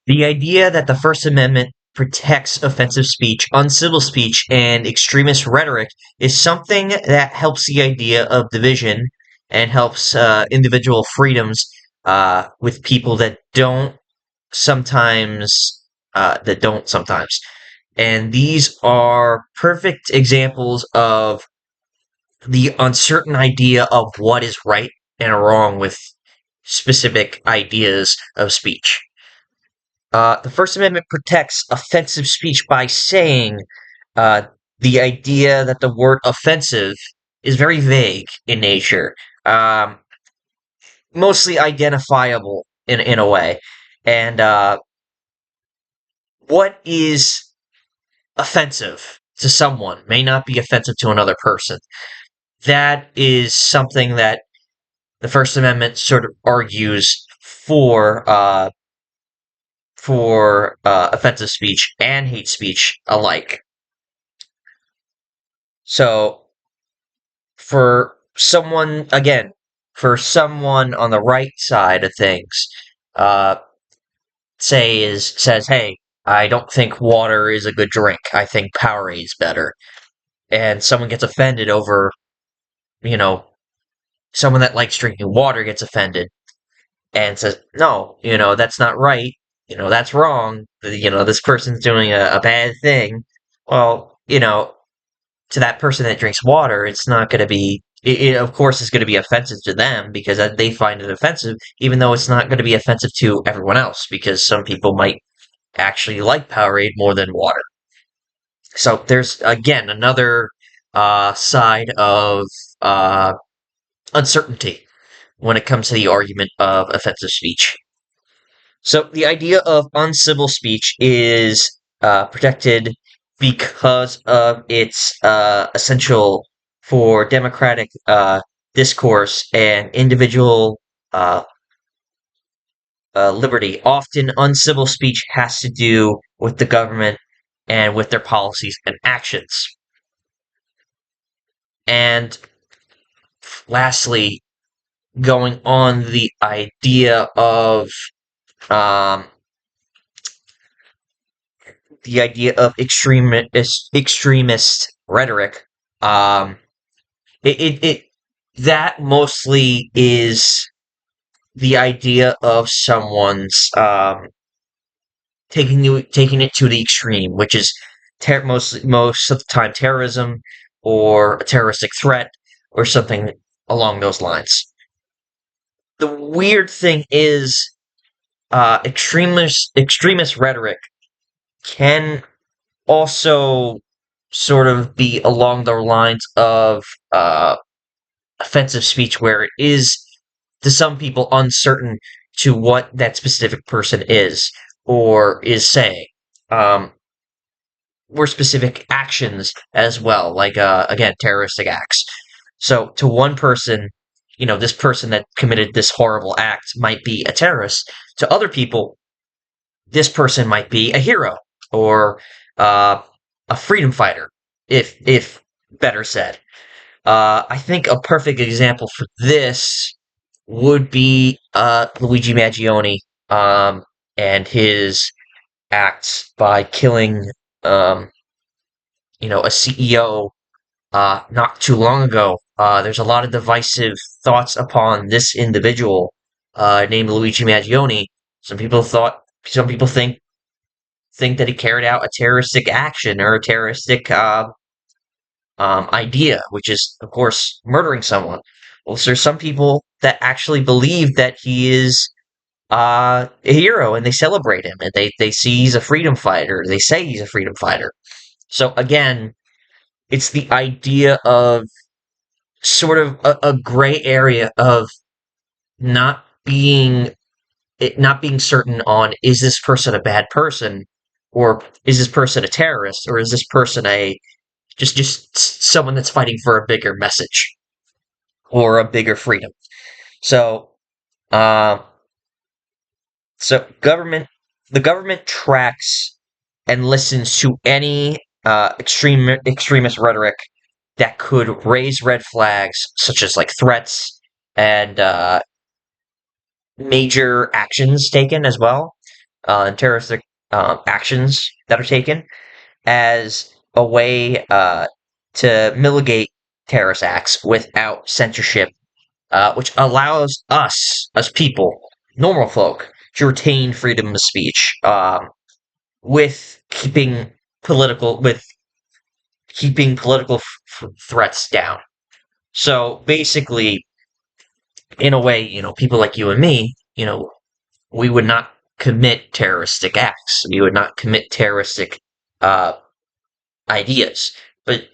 The idea that the First Amendment protects offensive speech, uncivil speech, and extremist rhetoric is something that helps the idea of division and helps individual freedoms with people sometimes that don't sometimes. And these are perfect examples of the uncertain idea of what is right and wrong with specific ideas of speech. The First Amendment protects offensive speech by saying uh, the idea that the word offensive is very vague in nature, um, mostly identifiable in a way. And what is offensive to someone may not be offensive to another person. That is something that the First Amendment sort of argues for offensive speech and hate speech alike. So for someone on the right side of things, uh, says, "Hey, I don't think water is a good drink. I think Powerade's better," and someone gets offended over, you know, someone that likes drinking water gets offended and says, "No, that's not right. That's wrong. This person's doing a bad thing." Well, to that person that drinks water, it's not going to be. It, of course, is going to be offensive to them because they find it offensive, even though it's not going to be offensive to everyone else because some people might actually like Powerade more than water. So there's again another side of uh, uncertainty when it comes to the argument of offensive speech. So the idea of uncivil speech is protected because of its essential for democratic discourse and individual uh, liberty. Often, uncivil speech has to do with the government and with their policies and actions. And lastly, going on the idea of um, extremist rhetoric. Um, it that mostly is the idea of someone's taking it to the extreme, which is most of the time terrorism or a terroristic threat or something along those lines. The weird thing is, extremist rhetoric can also sort of be along the lines of uh, offensive speech, where it is to some people uncertain to what that specific person is or is saying. Um, or specific actions as well, like again, terroristic acts. So to one person, this person that committed this horrible act might be a terrorist. To other people, this person might be a hero or uh, a freedom fighter, if better said. I think a perfect example for this would be Luigi Maggioni and his acts by killing um, a CEO not too long ago. There's a lot of divisive thoughts upon this individual named Luigi Maggioni. Some people think that he carried out a terroristic action or a terroristic idea, which is, of course, murdering someone. Well, so there's some people that actually believe that he is a hero and they celebrate him and they see he's a freedom fighter. They say he's a freedom fighter. So again, it's the idea of sort of a gray area of not being not being certain on, is this person a bad person, or is this person a terrorist, or is this person a just someone that's fighting for a bigger message or a bigger freedom. So, uh, so the government tracks and listens to any extremist rhetoric that could raise red flags, such as like threats and major actions taken as well. terroristic actions that are taken as a way to mitigate terrorist acts without censorship, which allows us, as people, normal folk, to retain freedom of speech, with keeping political threats down. So basically, in a way, people like you and me, we would not commit terroristic acts. We would not commit terroristic uh, ideas. But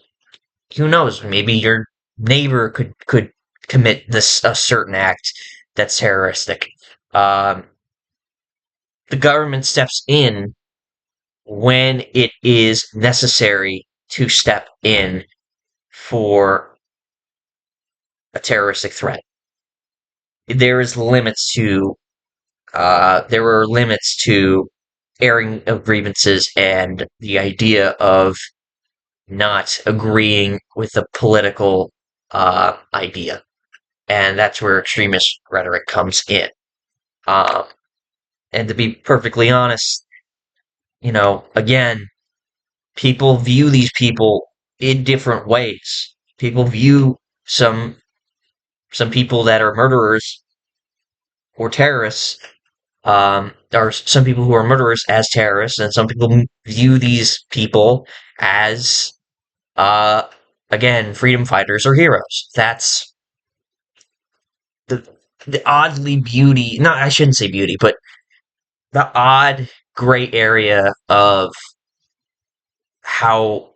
who knows? Maybe your neighbor could commit this a certain act that's terroristic. Um, the government steps in when it is necessary to step in for a terroristic threat. There is limits to there were limits to airing of grievances and the idea of not agreeing with a political idea, and that's where extremist rhetoric comes in. Um, and to be perfectly honest, again, people view these people in different ways. People view some some people that are murderers or terrorists, or some people who are murderers as terrorists, and some people view these people as, uh, again, freedom fighters or heroes. That's the the oddly beauty. No, I shouldn't say beauty, but the odd gray area of how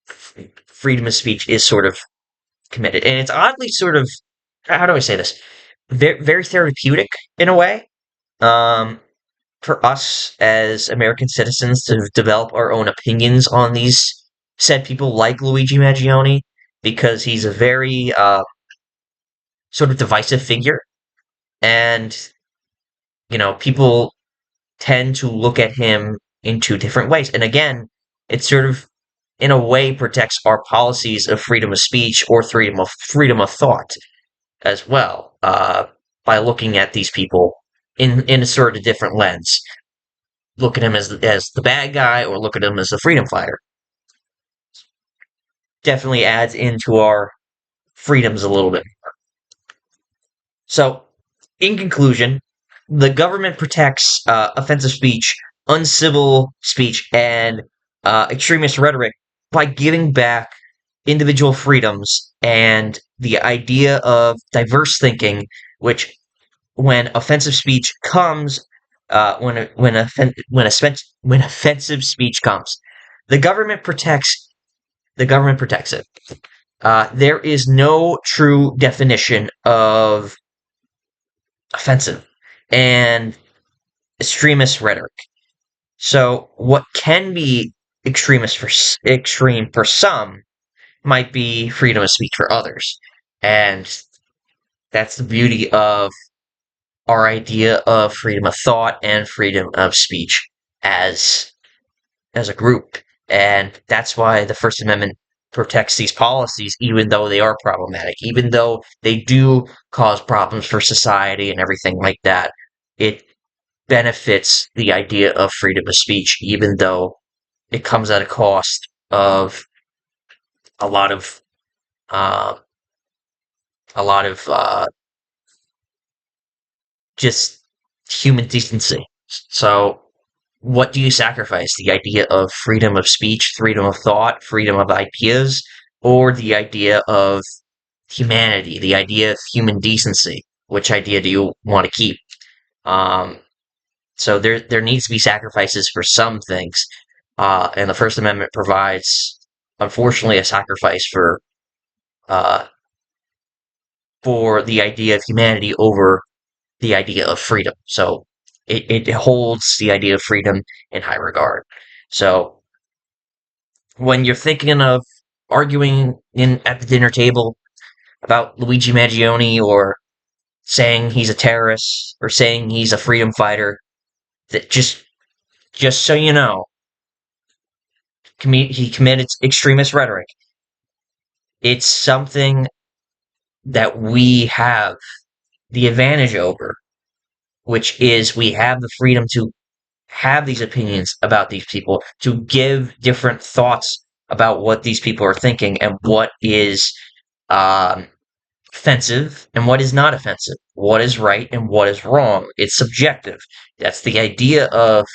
freedom of speech is sort of committed, and it's oddly sort of, how do I say this? Very therapeutic in a way. Um, for us as American citizens to develop our own opinions on these said people like Luigi Maggioni, because he's a very sort of divisive figure, and people tend to look at him in two different ways. And again, it sort of, in a way, protects our policies of freedom of speech or freedom of thought as well, by looking at these people in a sort of different lens. Look at him as the bad guy, or look at him as the freedom fighter. Definitely adds into our freedoms a little bit. So, in conclusion, the government protects offensive speech, uncivil speech, and extremist rhetoric by giving back individual freedoms and the idea of diverse thinking, which, when offensive speech comes, when offensive speech comes, the government protects it. There is no true definition of offensive and extremist rhetoric. So, what can be extreme for some might be freedom of speech for others, and that's the beauty of our idea of freedom of thought and freedom of speech as a group. And that's why the First Amendment protects these policies, even though they are problematic, even though they do cause problems for society and everything like that. It benefits the idea of freedom of speech, even though it comes at a cost of a lot of uh, a lot of just human decency. So, what do you sacrifice? The idea of freedom of speech, freedom of thought, freedom of ideas, or the idea of humanity, the idea of human decency? Which idea do you want to keep? Um, so there needs to be sacrifices for some things, and the First Amendment provides, unfortunately, a sacrifice uh, for the idea of humanity over the idea of freedom. So it holds the idea of freedom in high regard. So when you're thinking of arguing in at the dinner table about Luigi Maggioni, or saying he's a terrorist, or saying he's a freedom fighter, that just so you know, he committed extremist rhetoric. It's something that we have the advantage over, which is we have the freedom to have these opinions about these people, to give different thoughts about what these people are thinking and what is um, offensive and what is not offensive, what is right and what is wrong. It's subjective. That's the idea of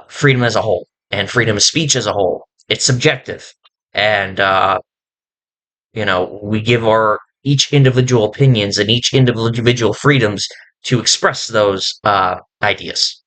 freedom as a whole and freedom of speech as a whole. It's subjective, and we give our each individual opinions and each individual freedoms to express those ideas.